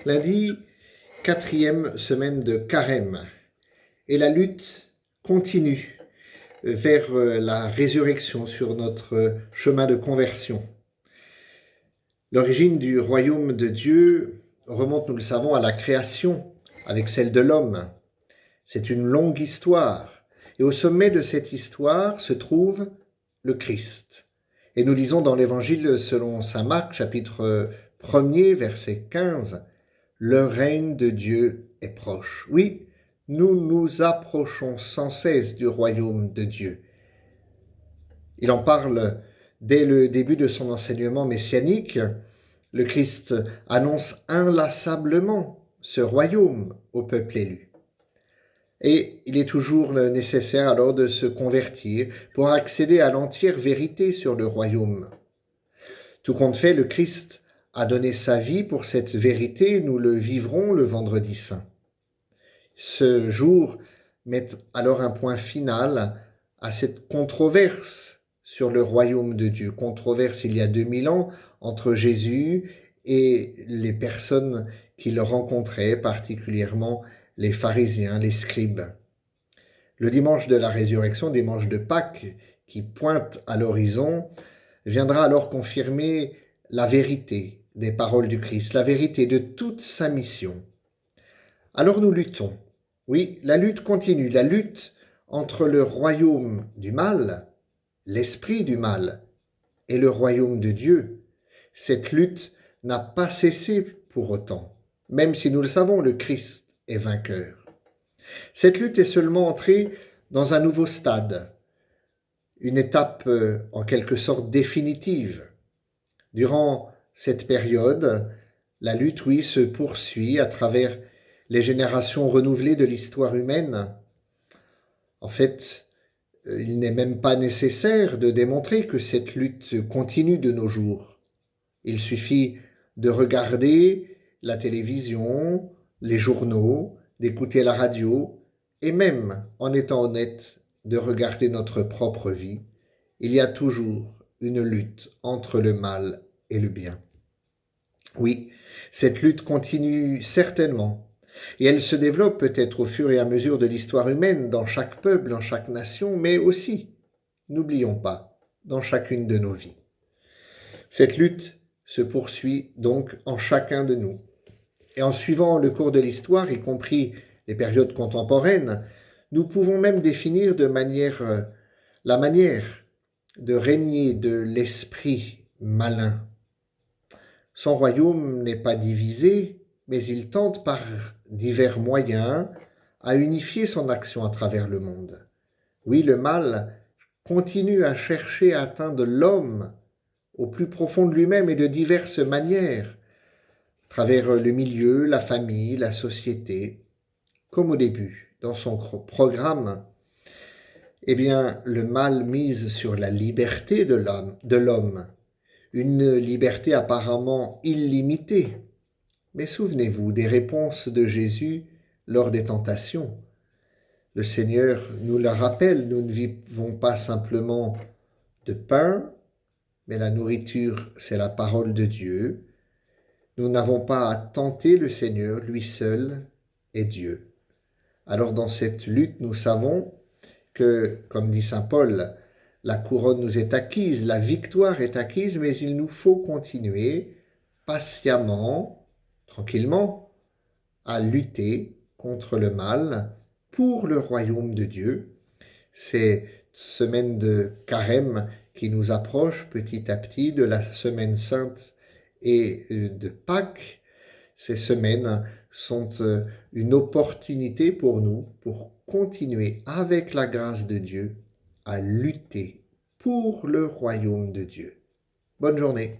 Lundi, 4e semaine de Carême. Et la lutte continue vers la résurrection sur notre chemin de conversion. L'origine du royaume de Dieu remonte, nous le savons, à la création, avec celle de l'homme. C'est une longue histoire. Et au sommet de cette histoire se trouve le Christ. Et nous lisons dans l'Évangile selon saint Marc, chapitre 1er, verset 15, « Le règne de Dieu est proche ». Oui, nous nous approchons sans cesse du royaume de Dieu. Il en parle dès le début de son enseignement messianique. Le Christ annonce inlassablement ce royaume au peuple élu. Et il est toujours nécessaire alors de se convertir pour accéder à l'entière vérité sur le royaume. Tout compte fait, le Christ a donné sa vie pour cette vérité, nous le vivrons le vendredi saint. Ce jour met alors un point final à cette controverse sur le royaume de Dieu. Controverse il y a 2000 ans entre Jésus et les personnes qu'il rencontrait, particulièrement les pharisiens, les scribes. Le dimanche de la résurrection, dimanche de Pâques, qui pointe à l'horizon, viendra alors confirmer la vérité des paroles du Christ, la vérité de toute sa mission. Alors nous luttons. Oui, la lutte continue, la lutte entre le royaume du mal, l'esprit du mal, et le royaume de Dieu. Cette lutte n'a pas cessé pour autant, même si nous le savons, le Christ est vainqueur. Cette lutte est seulement entrée dans un nouveau stade, une étape en quelque sorte définitive. Durant cette période, la lutte, oui, se poursuit à travers les générations renouvelées de l'histoire humaine. En fait, il n'est même pas nécessaire de démontrer que cette lutte continue de nos jours. Il suffit de regarder la télévision, les journaux, d'écouter la radio, et même, en étant honnête, de regarder notre propre vie. Il y a toujours une lutte entre le mal et le bien. Oui, cette lutte continue certainement, et elle se développe peut-être au fur et à mesure de l'histoire humaine, dans chaque peuple, dans chaque nation, mais aussi, n'oublions pas, dans chacune de nos vies. Cette lutte se poursuit donc en chacun de nous. Et en suivant le cours de l'histoire, y compris les périodes contemporaines, nous pouvons même définir la manière de régner de l'esprit malin. Son royaume n'est pas divisé, mais il tente par divers moyens à unifier son action à travers le monde. Oui, le mal continue à chercher à atteindre l'homme au plus profond de lui-même et de diverses manières, à travers le milieu, la famille, la société. Comme au début, dans son programme, eh bien, le mal mise sur la liberté de l'homme, une liberté apparemment illimitée. Mais souvenez-vous des réponses de Jésus lors des tentations. Le Seigneur nous le rappelle, nous ne vivons pas simplement de pain, mais la nourriture, c'est la parole de Dieu. Nous n'avons pas à tenter le Seigneur, lui seul est Dieu. Alors dans cette lutte, nous savons que, comme dit saint Paul, la couronne nous est acquise, la victoire est acquise, mais il nous faut continuer patiemment, tranquillement, à lutter contre le mal pour le royaume de Dieu. C'est semaine de Carême qui nous approche petit à petit de la semaine sainte et de Pâques. Ces semaines sont une opportunité pour nous pour continuer avec la grâce de Dieu à lutter pour le royaume de Dieu. Bonne journée.